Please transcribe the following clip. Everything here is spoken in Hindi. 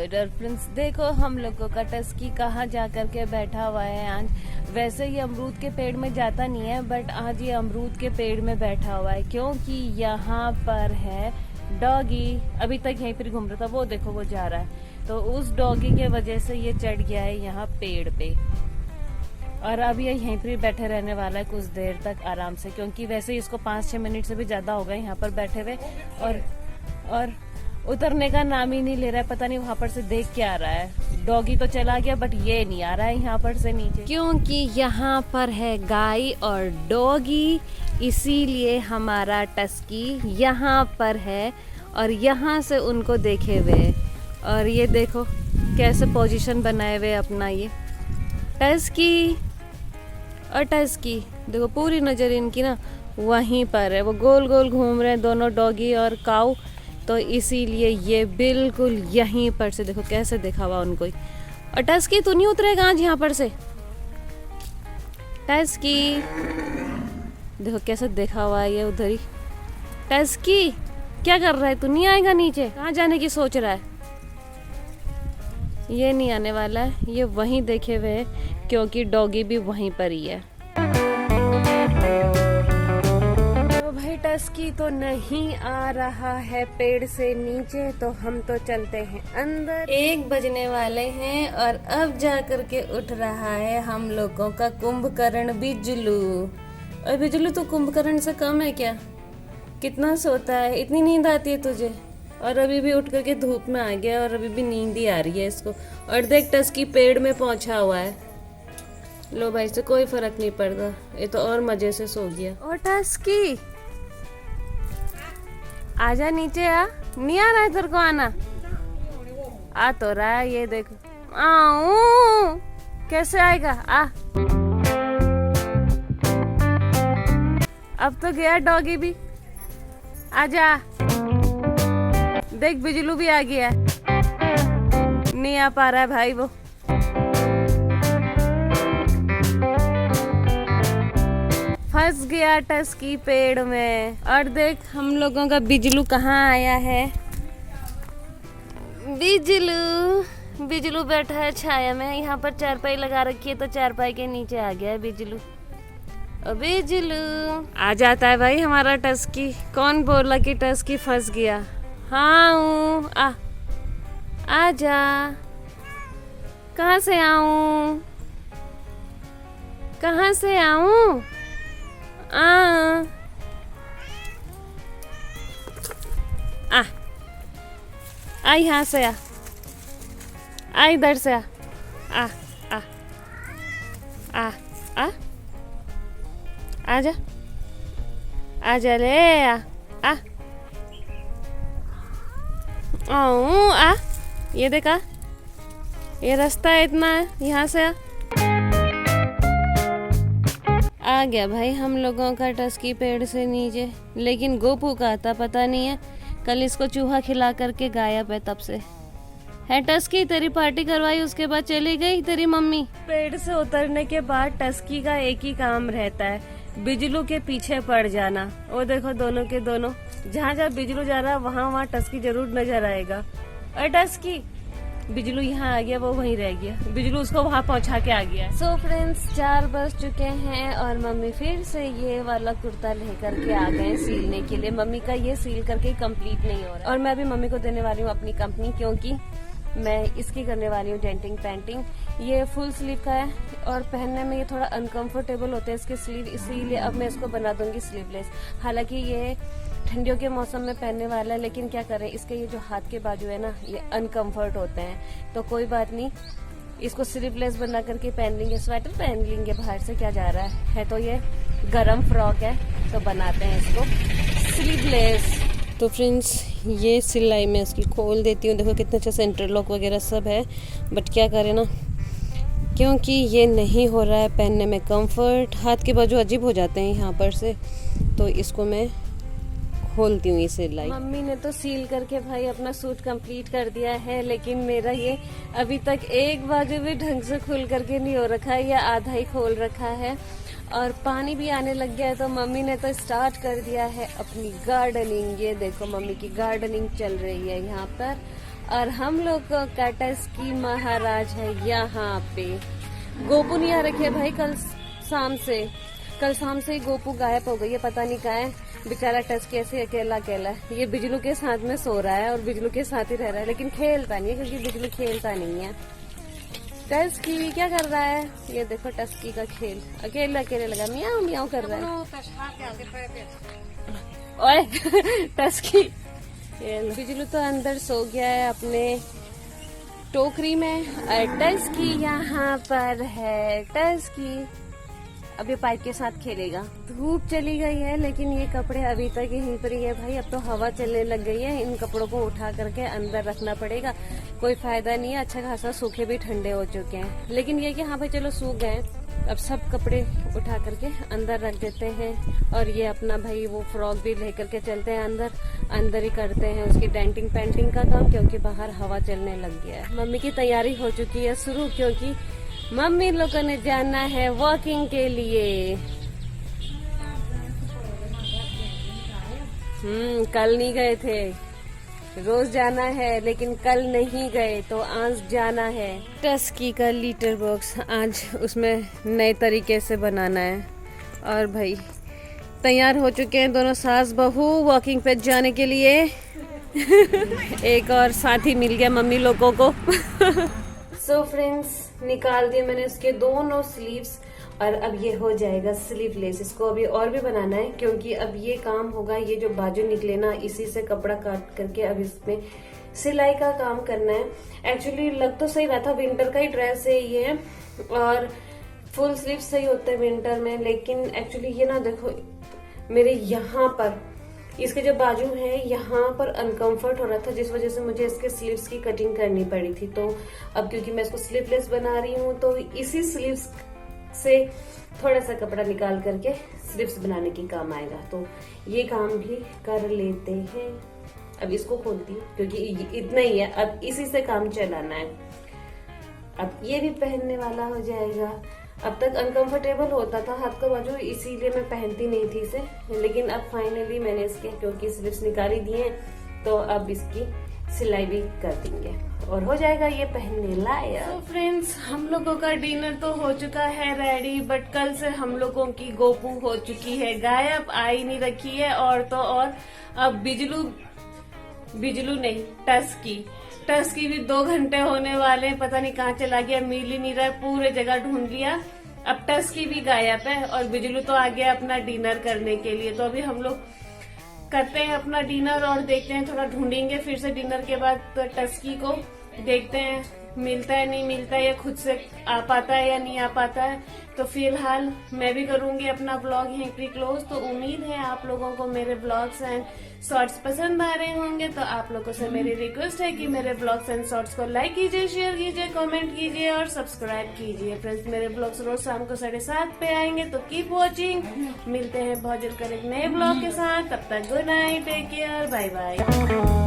डियर फ्रेंड्स, देखो हम लोगों का टस्की कहाँ जा करके बैठा हुआ है आज। वैसे ये अमरूद के पेड़ में जाता नहीं है, बट आज ये अमरूद के पेड़ में बैठा हुआ है क्योंकि यहाँ पर है डॉगी। अभी तक यहीं पर घूम रहा था, वो देखो वो जा रहा है, तो उस डॉगी के वजह से ये चढ़ गया है यहाँ पेड़ पे और अब ये यहीं पर बैठे रहने वाला है कुछ देर तक आराम से, क्योंकि वैसे ही इसको 5-6 मिनट से भी ज्यादा हो गए यहाँ पर बैठे हुए और उतरने का नाम ही नहीं ले रहा है। पता नहीं वहाँ पर से देख के आ रहा है। डॉगी तो चला गया बट ये नहीं आ रहा है यहाँ पर से नीचे, क्योंकि यहाँ पर है गाय और डॉगी, इसीलिए हमारा टस्की यहाँ पर है और यहाँ से उनको देखे हुए। और ये देखो कैसे पोजीशन बनाए हुए अपना ये टस्की। और टस्की देखो पूरी नजर इनकी ना वहीं पर है, वो गोल गोल घूम रहे हैं दोनों डॉगी और काऊ, तो इसीलिए ये बिल्कुल यहीं पर से देखो कैसे देखा हुआ उनको ही। और टस्की तू नहीं उतरेगा आज यहाँ पर से। टस्की देखो कैसे देखा हुआ है ये उधर ही। टस्की क्या कर रहा है, तू नहीं आएगा नीचे? कहाँ जाने की सोच रहा है? ये नहीं आने वाला है, ये वहीं देखे हुए है क्योंकि डॉगी भी वहीं पर ही है। टस्की तो नहीं आ रहा है पेड़ से नीचे, तो हम तो चलते हैं अंदर। 1 बजने वाले हैं और अब जा करके उठ रहा है हम लोगों का कुंभकर्ण बिजलू। और बिजलू तो कुंभकर्ण से कम है क्या? कितना सोता है, इतनी नींद आती है तुझे? और अभी भी उठ करके धूप में आ गया और अभी भी नींद ही आ रही है इसको। और देख टस्की पेड़ में पहुंचा हुआ है। लो भाई से कोई फर्क नहीं पड़ता, ये तो और मजे से सो गया। और टस्की आजा नीचे आ, नहीं आ रहा है तेरे को आना? आ तो रहा है, ये देखो। आऊं कैसे आएगा? आ अब तो गया डॉगी भी, आजा। देख बिजलू भी आ गया, नहीं आ पा रहा है भाई वो। फंस गया टस्की पेड़ में। और देख हम लोगों का बिजलू कहाँ आया है। बिजलू बैठा है छाया में, यहाँ पर चारपाई लगा रखी है तो चारपाई के नीचे आ गया है बिजलू। बिजलू आ जाता है भाई हमारा टस्की। कौन बोला कि टस्की फंस गया? हाँ आ जा। कहाँ से आऊं? कहाँ से आऊं? आ यहाँ से आ इधर से आ आजा ले आ ये देखा, ये रास्ता है इतना है, यहाँ से आ गया भाई हम लोगों का टस्की पेड़ से नीचे। लेकिन गोपू का था पता नहीं है, कल इसको चूहा खिला करके गायब है तब से। है टस्की, तेरी पार्टी करवाई उसके बाद चली गई तेरी मम्मी। पेड़ से उतरने के बाद टस्की का एक ही काम रहता है, बिजलू के पीछे पड़ जाना। वो देखो दोनों के दोनों, जहाँ जहाँ बिजलू जा रहा है वहाँ टस्की जरूर नजर आएगा। और टस्की बिजलू यहाँ आ गया, वो वहीं रह गया, बिजलू उसको वहाँ पहुँचा के आ गया। सो फ्रेंड्स 4 बज चुके हैं और मम्मी फिर से ये वाला कुर्ता लेकर के आ गए सिलने के लिए। मम्मी का ये सिल करके कंप्लीट नहीं हो रहा है और मैं भी मम्मी को देने वाली हूँ अपनी कंपनी, क्योंकि मैं इसकी करने वाली हूँ डेंटिंग पेंटिंग। ये फुल स्लीव का है और पहनने में ये थोड़ा अनकंफर्टेबल होते हैं इसके स्लीव, इसीलिए अब मैं इसको बना दूंगी स्लीवलेस। हालांकि ये ठंडियों के मौसम में पहनने वाला है, लेकिन क्या करें, इसके ये जो हाथ के बाजू है ना ये अनकंफर्ट होते हैं, तो कोई बात नहीं, इसको स्लीवलेस बना करके पहन लेंगे। स्वेटर पहन लेंगे, बाहर से क्या जा रहा है तो ये गरम फ्रॉक है तो बनाते हैं इसको स्लीवलेस। तो फ्रेंड्स ये सिलाई मैं इसकी खोल देती हूँ, देखो कितना अच्छा सेंटर लॉक वगैरह सब है, बट क्या करें ना, क्योंकि ये नहीं हो रहा है पहनने में कंफर्ट, हाथ के बाजू अजीब हो जाते हैं यहाँ पर से, तो इसको मैं खोलती हूँ ये सिलाई। मम्मी ने तो सील करके भाई अपना सूट कंप्लीट कर दिया है, लेकिन मेरा ये अभी तक एक बाजू भी ढंग से खुल करके नहीं हो रखा है, या आधा ही खोल रखा है। और पानी भी आने लग गया है, तो मम्मी ने तो स्टार्ट कर दिया है अपनी गार्डनिंग। ये देखो मम्मी की गार्डनिंग चल रही है यहाँ पर। और हम लोग का टस्की महाराज है यहाँ पे। गोपू नहीं आ रखी है भाई कल शाम से ही गोपू गायब हो गई है, पता नहीं कहाँ है बेचारा। टस्की ऐसे अकेला अकेला है, ये बिजलू के साथ में सो रहा है और बिजलू के साथ ही रह रहा है, लेकिन खेलता नहीं है क्योंकि बिजलू खेलता नहीं है। टस्की क्या कर रहा है, ये देखो टस्की का खेल, अकेले अकेले लगा मियाऊ मियाऊ कर रहा है। ओए टस्की, बिजलू तो अंदर सो गया है अपने टोकरी में और टस्की यहाँ पर है। टस्की अब ये पाइप के साथ खेलेगा। धूप चली गई है लेकिन ये कपड़े अभी तक यहीं पर ही है भाई। अब तो हवा चलने लग गई है, इन कपड़ों को उठा करके अंदर रखना पड़ेगा, कोई फायदा नहीं है। अच्छा खासा सूखे भी ठंडे हो चुके हैं, लेकिन ये कि हाँ भाई चलो सूख गए, अब सब कपड़े उठा करके अंदर रख देते हैं। और ये अपना भाई वो फ्रॉक भी लेकर के चलते हैं अंदर ही करते हैं उसकी डेंटिंग पेंटिंग का काम, क्योंकि बाहर हवा चलने लग गया है। मम्मी की तैयारी हो चुकी है शुरू, क्योंकि मम्मी लोगों ने जाना है वॉकिंग के लिए। कल नहीं गए थे, रोज जाना है लेकिन कल नहीं गए तो आज जाना है। टस्की का लीटर बॉक्स आज उसमें नए तरीके से बनाना है। और भाई तैयार हो चुके हैं दोनों सास बहू वॉकिंग पे जाने के लिए। एक और साथी मिल गया मम्मी लोगों को। सो फ्रेंड्स, निकाल दिए मैंने उसके दोनों स्लीव्स और अब ये हो जाएगा स्लीवलेस। इसको अभी और भी बनाना है क्योंकि अब ये काम होगा, ये जो बाजू निकले ना इसी से कपड़ा काट करके अब इसमें सिलाई का काम करना है। एक्चुअली लग तो सही रहा था, विंटर का ही ड्रेस है ये और फुल स्लीव सही होते हैं विंटर में, लेकिन एक्चुअली ये ना देखो मेरे यहाँ पर इसके जो बाजू है यहाँ पर अनकंफर्ट हो रहा था, जिस वजह से मुझे इसके स्लीव्स की कटिंग करनी पड़ी थी। तो अब क्योंकि मैं इसको स्लीवलेस बना रही हूँ तो इसी स्लीव्स से थोड़ा सा कपड़ा निकाल करके स्लीव्स बनाने की काम आएगा, तो ये काम भी कर लेते हैं। अब इसको खोलती हूँ क्योंकि इतना ही है, अब इसी से काम चलाना है। अब ये भी पहनने वाला हो जाएगा। अब तक अनकंफर्टेबल होता था हाथ का बाजू, इसीलिए मैं पहनती नहीं थी इसे, लेकिन अब फाइनली मैंने इसके क्योंकि स्लीव्स निकाली दिए तो अब इसकी सिलाई भी कर देंगे और हो जाएगा ये पहनने लायक। तो फ्रेंड्स, हम लोगों का डिनर तो हो चुका है रेडी, बट कल से हम लोगों की गोपू हो चुकी है गायब, आई नहीं रखी है। और तो और अब बिजलू नहीं टस्की भी 2 घंटे होने वाले, पता नहीं कहाँ चला गया, मिल ही नहीं रहा, पूरे जगह ढूंढ लिया। अब टस्की भी गायब है और बिजलू तो आ गया अपना डिनर करने के लिए। तो अभी हम लोग करते हैं अपना डिनर और देखते हैं, थोड़ा ढूंढेंगे फिर से डिनर के बाद टस्की को, देखते हैं मिलता है नहीं मिलता है या खुद से आ पाता है या नहीं आ पाता है। तो फिलहाल मैं भी करूंगी अपना ब्लॉग यहीं पर क्लोज। तो उम्मीद है आप लोगों को मेरे ब्लॉग्स एंड शॉर्ट्स पसंद आ रहे होंगे। तो आप लोगों से मेरी रिक्वेस्ट है कि मेरे ब्लॉग्स एंड शॉर्ट्स को लाइक कीजिए, शेयर कीजिए, कमेंट कीजिए और सब्सक्राइब कीजिए। फ्रेंड्स, मेरे ब्लॉग्स रोज शाम को 7:30 पे आएंगे, तो कीप वॉचिंग। मिलते हैं बहुत जल्द एक नए ब्लॉग के साथ, तब तक good night, take care, bye bye.